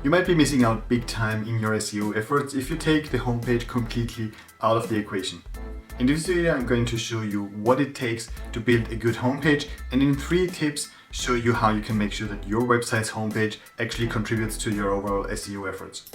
You might be missing out big time in your SEO efforts if you take the homepage completely out of the equation. In this video, I'm going to show you what it takes to build a good homepage, and in 3 tips show you how you can make sure that your website's homepage actually contributes to your overall SEO efforts.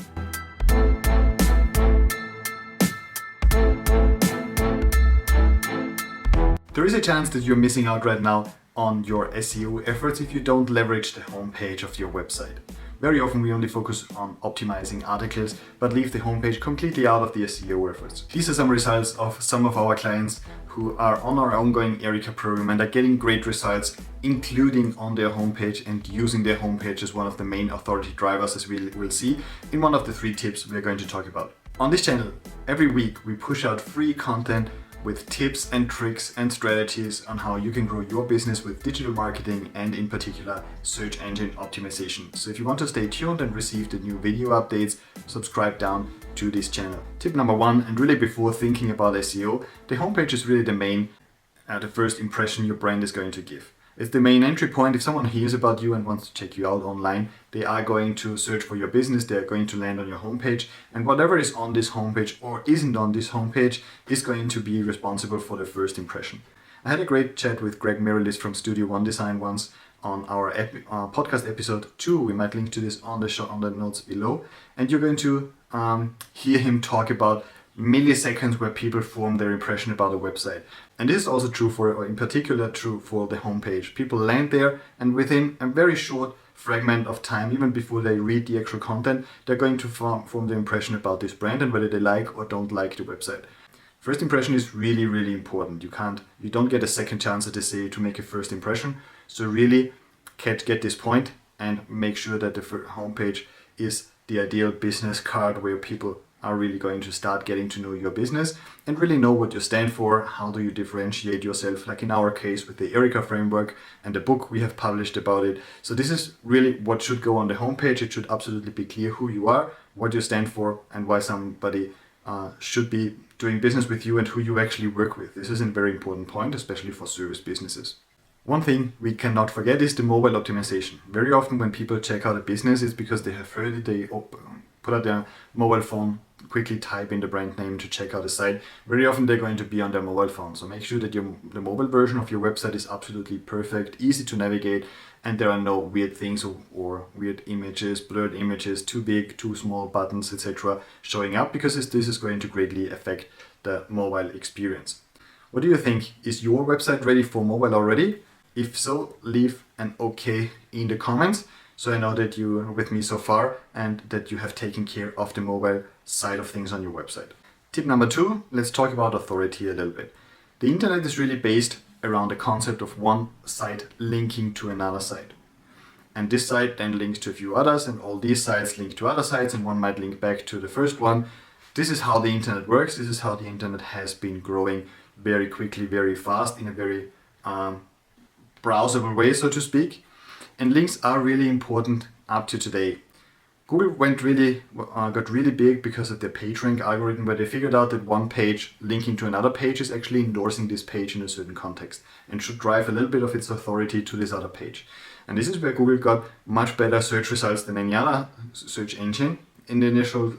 There is a chance that you're missing out right now on your SEO efforts if you don't leverage the homepage of your website. Very often we only focus on optimizing articles but leave the homepage completely out of the SEO efforts. These are some results of some of our clients who are on our ongoing Erica program and are getting great results, including on their homepage and using their homepage as one of the main authority drivers, as we will see in one of the 3 tips we're going to talk about. On this channel, every week we push out free content with tips and tricks and strategies on how you can grow your business with digital marketing and in particular search engine optimization. So if you want to stay tuned and receive the new video updates, subscribe down to this channel. Tip number 1, and really before thinking about SEO, the homepage is really the first impression your brand is going to give. It's the main entry point. If someone hears about you and wants to check you out online, they are going to search for your business, they are going to land on your homepage, and whatever is on this homepage or isn't on this homepage is going to be responsible for the first impression. I had a great chat with Greg Miralis from Studio One Design once on our podcast episode 2. We might link to this on the notes below, and you're going to hear him talk about milliseconds where people form their impression about a website. And this is also true or in particular true for the homepage. People land there and within a very short fragment of time, even before they read the actual content, they're going to form their impression about this brand and whether they like or don't like the website. First impression is really, really important. You don't get a second chance at this to make a first impression. So really get this point and make sure that the homepage is the ideal business card where people are really going to start getting to know your business and really know what you stand for. How do you differentiate yourself, like in our case with the Erica framework and the book we have published about it. So this is really what should go on the homepage. It should absolutely be clear who you are, what you stand for, and why somebody should be doing business with you and who you actually work with. This is a very important point, especially for service businesses. One thing we cannot forget is the mobile optimization. Very often when people check out a business, it's because they have heard it, they put out their mobile phone, quickly type in the brand name to check out a site. Very often they're going to be on their mobile phone. So make sure that the mobile version of your website is absolutely perfect, easy to navigate, and there are no weird things or weird images, blurred images, too big, too small buttons, etc. showing up, because this is going to greatly affect the mobile experience. What do you think? Is your website ready for mobile already? If so, leave an OK in the comments, so I know that you are with me so far and that you have taken care of the mobile side of things on your website. Tip number 2, let's talk about authority a little bit. The internet is really based around the concept of one site linking to another site. And this site then links to a few others, and all these sites link to other sites, and one might link back to the first one. This is how the internet works. This is how the internet has been growing very quickly, very fast, in a very browsable way, so to speak. And links are really important up to today. Google got really big because of their PageRank algorithm, where they figured out that one page linking to another page is actually endorsing this page in a certain context and should drive a little bit of its authority to this other page. And this is where Google got much better search results than any other search engine in the initial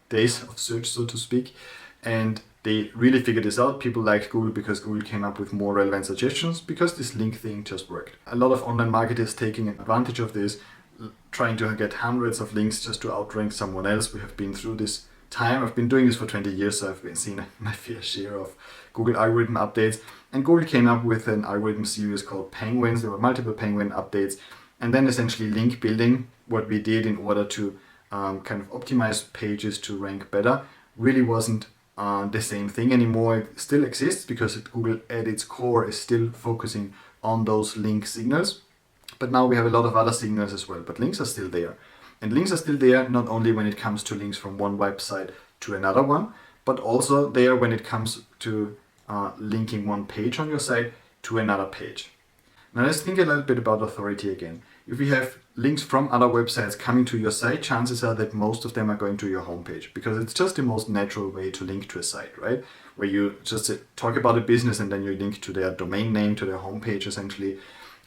days of search, so to speak. And they really figured this out. People liked Google because Google came up with more relevant suggestions, because this link thing just worked. A lot of online marketers taking advantage of this, trying to get hundreds of links just to outrank someone else. We have been through this time. I've been doing this for 20 years, so I've been seeing my fair share of Google algorithm updates. And Google came up with an algorithm series called Penguins. There were multiple Penguin updates. And then essentially link building, what we did in order to kind of optimize pages to rank better, really wasn't the same thing anymore. It still exists because Google at its core is still focusing on those link signals. But now we have a lot of other signals as well, but links are still there. And links are still there not only when it comes to links from one website to another one, but also there when it comes to linking one page on your site to another page. Now let's think a little bit about authority again. If we have links from other websites coming to your site, chances are that most of them are going to your homepage, because it's just the most natural way to link to a site, right? Where you just talk about a business and then you link to their domain name, to their homepage essentially.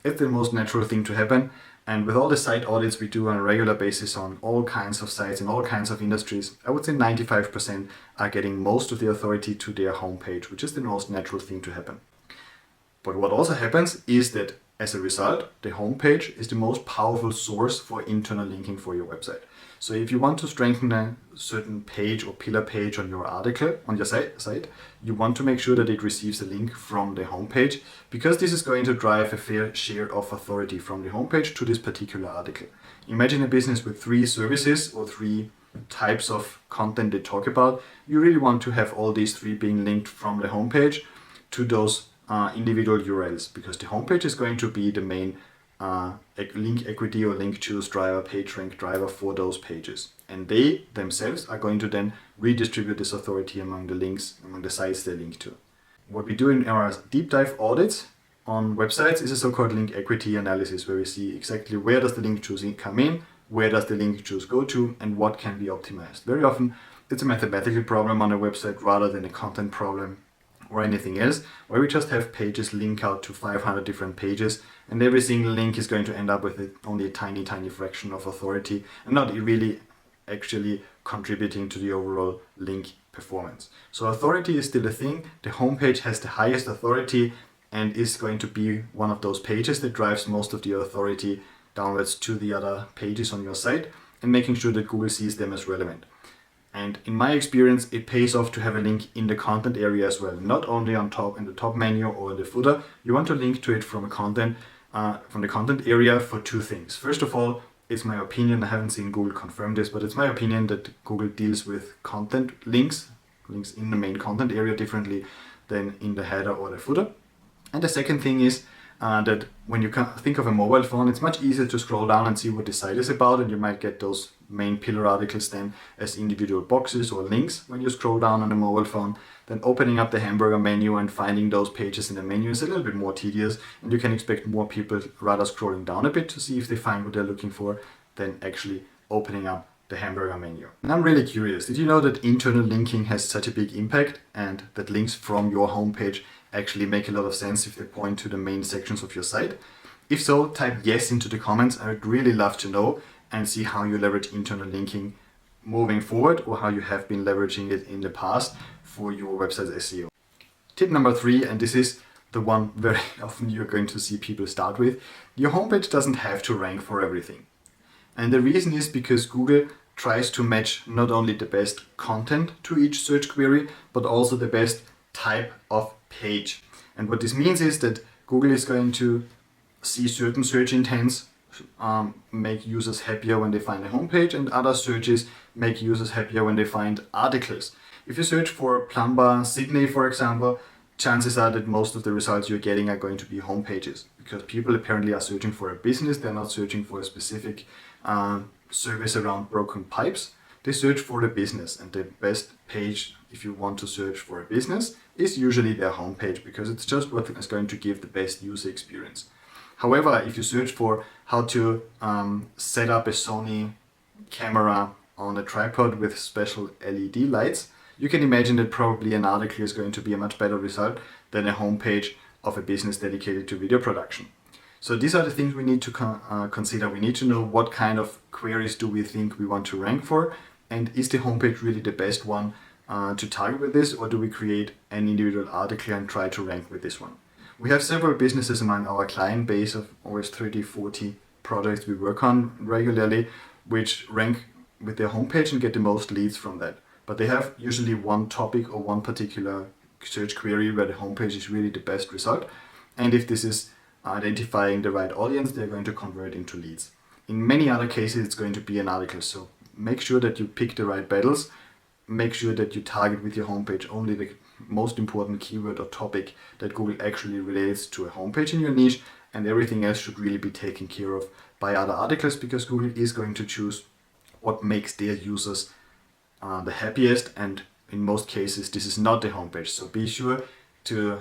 It's the most natural thing to happen. And with all the site audits we do on a regular basis on all kinds of sites in all kinds of industries, I would say 95% are getting most of the authority to their homepage, which is the most natural thing to happen. But what also happens is that as a result, the homepage is the most powerful source for internal linking for your website. So if you want to strengthen a certain page or pillar page on your article, on your site, you want to make sure that it receives a link from the homepage, because this is going to drive a fair share of authority from the homepage to this particular article. Imagine a business with 3 services or 3 types of content they talk about. You really want to have all these 3 being linked from the homepage to those individual URLs, because the homepage is going to be the main link equity or link choose driver, page rank driver for those pages. And they themselves are going to then redistribute this authority among the links, among the sites they link to. What we do in our deep dive audits on websites is a so-called link equity analysis, where we see exactly where does the link choose come in, where does the link choose go to, and what can be optimized. Very often it's a mathematical problem on a website rather than a content problem or anything else, where we just have pages link out to 500 different pages, and every single link is going to end up with only a tiny fraction of authority and not really actually contributing to the overall link performance. So authority is still a thing. The homepage has the highest authority and is going to be one of those pages that drives most of the authority downwards to the other pages on your site, and making sure that Google sees them as relevant. And in my experience, it pays off to have a link in the content area as well, not only on top in the top menu or in the footer. You want to link to it from the content area for 2 things. First of all, it's my opinion, I haven't seen Google confirm this, but it's my opinion that Google deals with content links in the main content area differently than in the header or the footer. And the second thing is that when you think of a mobile phone, it's much easier to scroll down and see what the site is about, and you might get those main pillar articles then as individual boxes or links when you scroll down on a mobile phone. Then opening up the hamburger menu and finding those pages in the menu is a little bit more tedious, and you can expect more people rather scrolling down a bit to see if they find what they're looking for than actually opening up the hamburger menu. And I'm really curious, did you know that internal linking has such a big impact, and that links from your homepage actually make a lot of sense if they point to the main sections of your site? If so, type yes into the comments. I would really love to know and see how you leverage internal linking moving forward, or how you have been leveraging it in the past for your website's SEO. Tip number 3, and this is the one very often you're going to see people start with: your homepage doesn't have to rank for everything. And the reason is because Google tries to match not only the best content to each search query, but also the best type of page. And what this means is that Google is going to see certain search intents make users happier when they find a homepage, and other searches make users happier when they find articles. If you search for plumber Sydney, for example, chances are that most of the results you're getting are going to be homepages, because people apparently are searching for a business. They're not searching for a specific service around broken pipes. They search for the business, and the best page, if you want to search for a business, is usually their homepage, because it's just what is going to give the best user experience. However, if you search for how to set up a Sony camera on a tripod with special LED lights, you can imagine that probably an article is going to be a much better result than a homepage of a business dedicated to video production. So these are the things we need to consider. We need to know what kind of queries do we think we want to rank for, and is the homepage really the best one to target with this, or do we create an individual article and try to rank with this one? We have several businesses among our client base of always 30, 40 projects we work on regularly, which rank with their homepage and get the most leads from that. But they have usually one topic or one particular search query where the homepage is really the best result. And if this is identifying the right audience, they're going to convert into leads. In many other cases, it's going to be an article. So make sure that you pick the right battles. Make sure that you target with your homepage only the most important keyword or topic that Google actually relates to a homepage in your niche, and everything else should really be taken care of by other articles, because Google is going to choose what makes their users the happiest, and in most cases this is not the homepage. So be sure to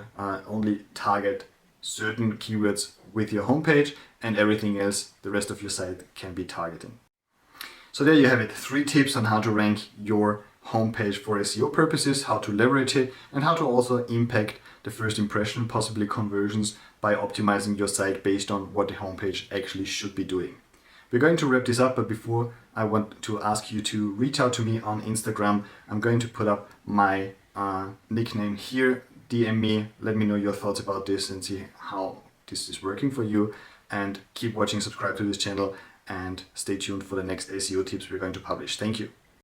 only target certain keywords with your homepage, and everything else the rest of your site can be targeting. So there you have it, 3 tips on how to rank your homepage for SEO purposes, how to leverage it, and how to also impact the first impression, possibly conversions, by optimizing your site based on what the homepage actually should be doing. We're going to wrap this up, but before, I want to ask you to reach out to me on Instagram. I'm going to put up my nickname here. DM me, let me know your thoughts about this and see how this is working for you. And keep watching, subscribe to this channel, and stay tuned for the next SEO tips we're going to publish. Thank you.